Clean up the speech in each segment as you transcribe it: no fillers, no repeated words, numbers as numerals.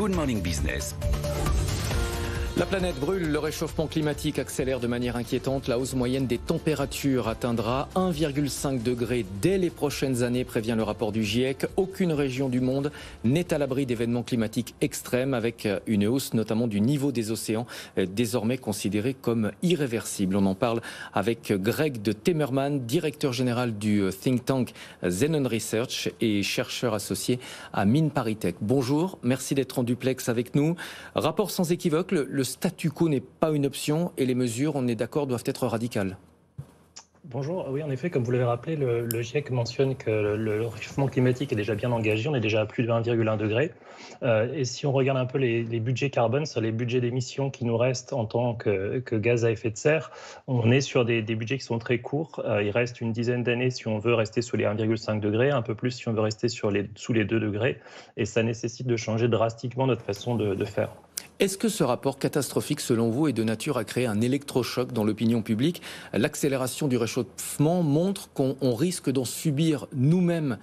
Good Morning Business. La planète brûle, le réchauffement climatique accélère de manière inquiétante. La hausse moyenne des températures atteindra 1,5 degré dès les prochaines années, prévient le rapport du GIEC. Aucune région du monde n'est à l'abri d'événements climatiques extrêmes, avec une hausse notamment du niveau des océans, désormais considéré comme irréversible. On en parle avec Greg de Temerman, directeur général du think tank Zenon Research et chercheur associé à Mines ParisTech. Bonjour, merci d'être en duplex avec nous. Rapport sans équivoque, le statu quo n'est pas une option et les mesures, on est d'accord, doivent être radicales. Bonjour, oui en effet, comme vous l'avez rappelé, le GIEC mentionne que le réchauffement climatique est déjà bien engagé, on est déjà à plus de 1,1 degré. Et si on regarde un peu les budgets carbone, sur les budgets d'émissions qui nous restent en tant que gaz à effet de serre, on est sur des budgets qui sont très courts. Il reste une dizaine d'années si on veut rester sous les 1,5 degrés, un peu plus si on veut rester sous les 2 degrés. Et ça nécessite de changer drastiquement notre façon de faire. Est-ce que ce rapport catastrophique, selon vous, est de nature à créer un électrochoc dans l'opinion publique ? L'accélération du réchauffement montre qu'on risque d'en subir nous-mêmes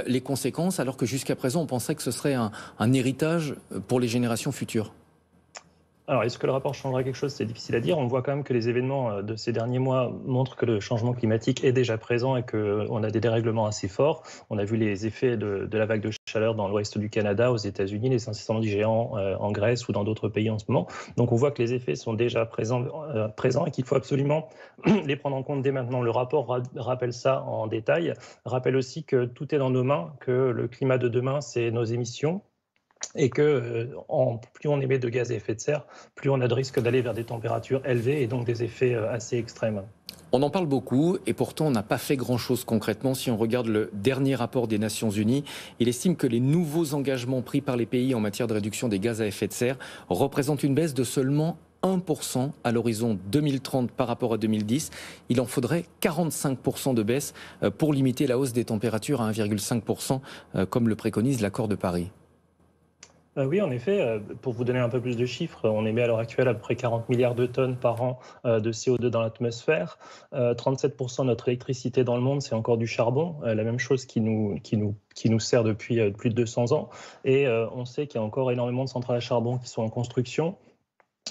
les conséquences, alors que jusqu'à présent, on pensait que ce serait un héritage pour les générations futures. Alors, est-ce que le rapport changera quelque chose ? C'est difficile à dire. On voit quand même que les événements de ces derniers mois montrent que le changement climatique est déjà présent et qu'on a des dérèglements assez forts. On a vu les effets de la vague de chaleur dans l'ouest du Canada, aux États-Unis, les incendies géants en Grèce ou dans d'autres pays en ce moment. Donc, on voit que les effets sont déjà présents et qu'il faut absolument les prendre en compte dès maintenant. Le rapport rappelle ça en détail, rappelle aussi que tout est dans nos mains, que le climat de demain, c'est nos émissions. Et que plus on émet de gaz à effet de serre, plus on a de risque d'aller vers des températures élevées et donc des effets assez extrêmes. On en parle beaucoup et pourtant on n'a pas fait grand-chose concrètement. Si on regarde le dernier rapport des Nations Unies, il estime que les nouveaux engagements pris par les pays en matière de réduction des gaz à effet de serre représentent une baisse de seulement 1% à l'horizon 2030 par rapport à 2010. Il en faudrait 45% de baisse pour limiter la hausse des températures à 1,5% comme le préconise l'accord de Paris. Oui, en effet, pour vous donner un peu plus de chiffres, on émet à l'heure actuelle à peu près 40 milliards de tonnes par an de CO2 dans l'atmosphère. 37% de notre électricité dans le monde, c'est encore du charbon, la même chose qui nous sert depuis plus de 200 ans. Et on sait qu'il y a encore énormément de centrales à charbon qui sont en construction,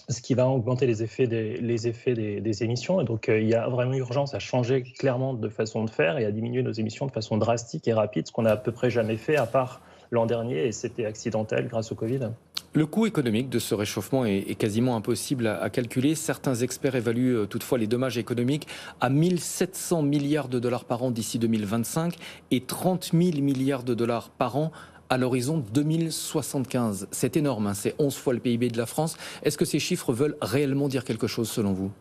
ce qui va augmenter les effets des émissions. Et donc, il y a vraiment urgence à changer clairement de façon de faire et à diminuer nos émissions de façon drastique et rapide, ce qu'on n'a à peu près jamais fait, à part l'an dernier, et c'était accidentel grâce au Covid. Le coût économique de ce réchauffement est quasiment impossible à calculer. Certains experts évaluent toutefois les dommages économiques à 1 700 milliards de dollars par an d'ici 2025 et 30 000 milliards de dollars par an à l'horizon 2075. C'est énorme, c'est 11 fois le PIB de la France. Est-ce que ces chiffres veulent réellement dire quelque chose selon vous ?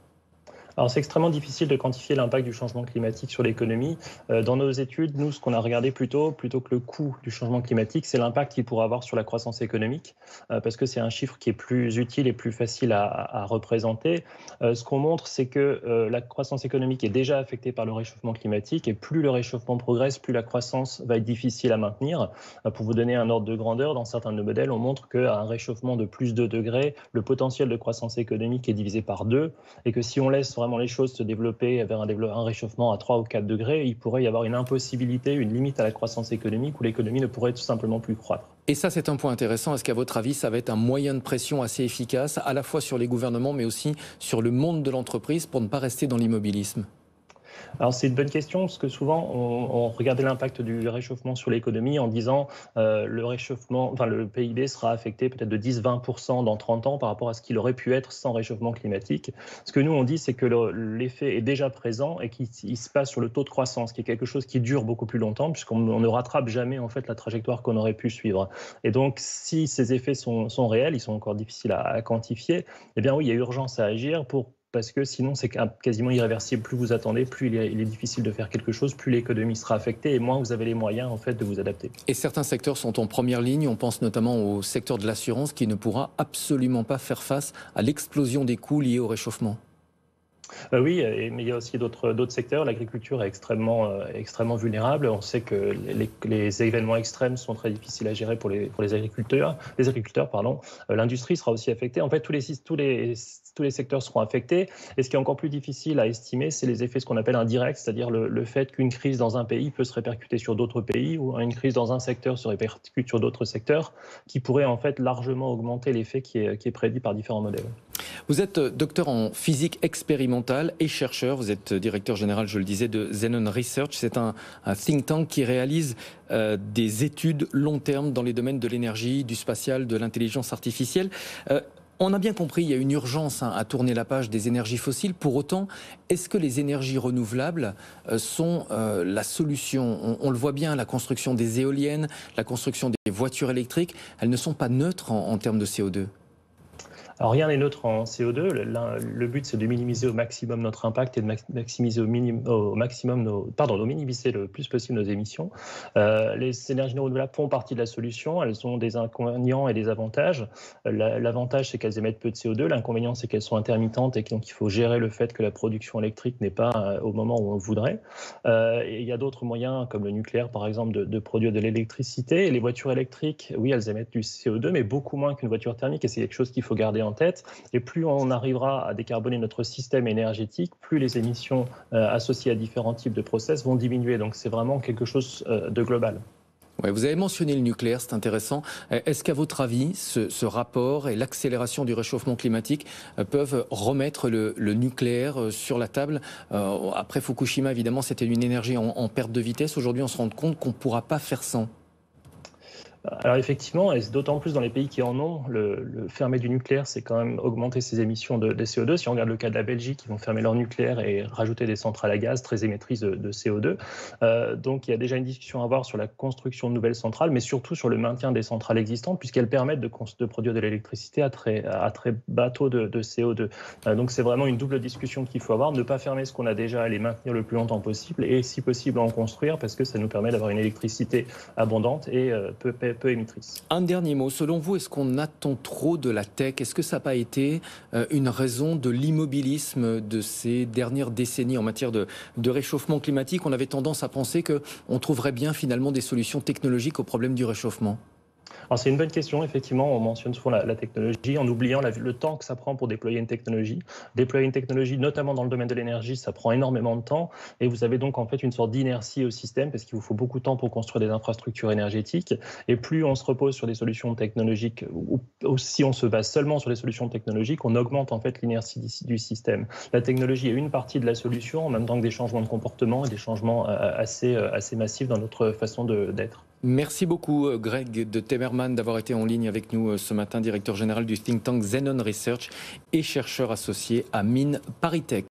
Alors c'est extrêmement difficile de quantifier l'impact du changement climatique sur l'économie. Dans nos études, nous, ce qu'on a regardé plutôt que le coût du changement climatique, c'est l'impact qu'il pourra avoir sur la croissance économique, parce que c'est un chiffre qui est plus utile et plus facile à représenter. Ce qu'on montre, c'est que la croissance économique est déjà affectée par le réchauffement climatique, et plus le réchauffement progresse, plus la croissance va être difficile à maintenir. Pour vous donner un ordre de grandeur, dans certains de nos modèles, on montre qu'à un réchauffement de plus de 2 degrés, le potentiel de croissance économique est divisé par 2, et que si on laisse vraiment les choses se développer vers un réchauffement à 3 ou 4 degrés, il pourrait y avoir une impossibilité, une limite à la croissance économique où l'économie ne pourrait tout simplement plus croître. Et ça, c'est un point intéressant. Est-ce qu'à votre avis, ça va être un moyen de pression assez efficace, à la fois sur les gouvernements, mais aussi sur le monde de l'entreprise pour ne pas rester dans l'immobilisme ? Alors c'est une bonne question, parce que souvent on regardait l'impact du réchauffement sur l'économie en disant le PIB sera affecté peut-être de 10-20% dans 30 ans par rapport à ce qu'il aurait pu être sans réchauffement climatique. Ce que nous on dit, c'est que l'effet est déjà présent et qu'il se passe sur le taux de croissance, qui est quelque chose qui dure beaucoup plus longtemps, puisqu'on ne rattrape jamais en fait la trajectoire qu'on aurait pu suivre. Et donc si ces effets sont réels, ils sont encore difficiles à quantifier, eh bien oui, il y a urgence à agir parce que sinon c'est quasiment irréversible. Plus vous attendez, plus il est difficile de faire quelque chose, plus l'économie sera affectée et moins vous avez les moyens en fait de vous adapter. Et certains secteurs sont en première ligne, on pense notamment au secteur de l'assurance qui ne pourra absolument pas faire face à l'explosion des coûts liés au réchauffement. Oui, mais il y a aussi d'autres secteurs. L'agriculture est extrêmement vulnérable. On sait que les événements extrêmes sont très difficiles à gérer pour les agriculteurs. Pardon. L'industrie sera aussi affectée. En fait, tous les secteurs seront affectés. Et ce qui est encore plus difficile à estimer, c'est les effets, ce qu'on appelle indirects, c'est-à-dire le fait qu'une crise dans un pays peut se répercuter sur d'autres pays, ou une crise dans un secteur se répercute sur d'autres secteurs, qui pourrait en fait largement augmenter l'effet qui est prédit par différents modèles. Vous êtes docteur en physique expérimentale et chercheur. Vous êtes directeur général, je le disais, de Xenon Research. C'est un think tank qui réalise des études long terme dans les domaines de l'énergie, du spatial, de l'intelligence artificielle. On a bien compris, il y a une urgence à tourner la page des énergies fossiles. Pour autant, est-ce que les énergies renouvelables sont la solution? On le voit bien, la construction des éoliennes, la construction des voitures électriques, elles ne sont pas neutres en termes de CO2. Alors rien n'est neutre en CO2. Le but, c'est de minimiser au maximum notre impact et de maximiser minimiser le plus possible nos émissions. Les énergies renouvelables font partie de la solution. Elles ont des inconvénients et des avantages. L'avantage, c'est qu'elles émettent peu de CO2. L'inconvénient, c'est qu'elles sont intermittentes et donc il faut gérer le fait que la production électrique n'est pas au moment où on le voudrait. Et il y a d'autres moyens, comme le nucléaire, par exemple, de produire de l'électricité. Et les voitures électriques, oui, elles émettent du CO2, mais beaucoup moins qu'une voiture thermique. Et c'est quelque chose qu'il faut garder en tête. Et plus on arrivera à décarboner notre système énergétique, plus les émissions associées à différents types de process vont diminuer. Donc c'est vraiment quelque chose de global. Ouais, vous avez mentionné le nucléaire, c'est intéressant. Est-ce qu'à votre avis, ce rapport et l'accélération du réchauffement climatique peuvent remettre le nucléaire sur la table? Après Fukushima, évidemment, c'était une énergie en perte de vitesse. Aujourd'hui, on se rend compte qu'on ne pourra pas faire sans. Alors effectivement, et d'autant plus dans les pays qui en ont, le fermer du nucléaire, c'est quand même augmenter ses émissions de CO2. Si on regarde le cas de la Belgique, ils vont fermer leur nucléaire et rajouter des centrales à gaz très émettrices de CO2. Donc il y a déjà une discussion à avoir sur la construction de nouvelles centrales, mais surtout sur le maintien des centrales existantes, puisqu'elles permettent de produire de l'électricité à très bas taux de CO2. Donc c'est vraiment une double discussion qu'il faut avoir, ne pas fermer ce qu'on a déjà, les maintenir le plus longtemps possible, et si possible en construire, parce que ça nous permet d'avoir une électricité abondante et peu émettrice. Un dernier mot, selon vous, est-ce qu'on attend trop de la tech? Est-ce que ça n'a pas été une raison de l'immobilisme de ces dernières décennies en matière de réchauffement climatique? On avait tendance à penser qu'on trouverait bien finalement des solutions technologiques au problème du réchauffement. Alors c'est une bonne question, effectivement, on mentionne souvent la technologie en oubliant le temps que ça prend pour déployer une technologie. Déployer une technologie, notamment dans le domaine de l'énergie, ça prend énormément de temps et vous avez donc en fait une sorte d'inertie au système parce qu'il vous faut beaucoup de temps pour construire des infrastructures énergétiques et plus on se repose sur des solutions technologiques ou si on se base seulement sur des solutions technologiques, on augmente en fait l'inertie du système. La technologie est une partie de la solution en même temps que des changements de comportement et des changements assez massifs dans notre façon d'être. Merci beaucoup Greg de Temerman d'avoir été en ligne avec nous ce matin, directeur général du think tank Xenon Research et chercheur associé à Mines ParisTech.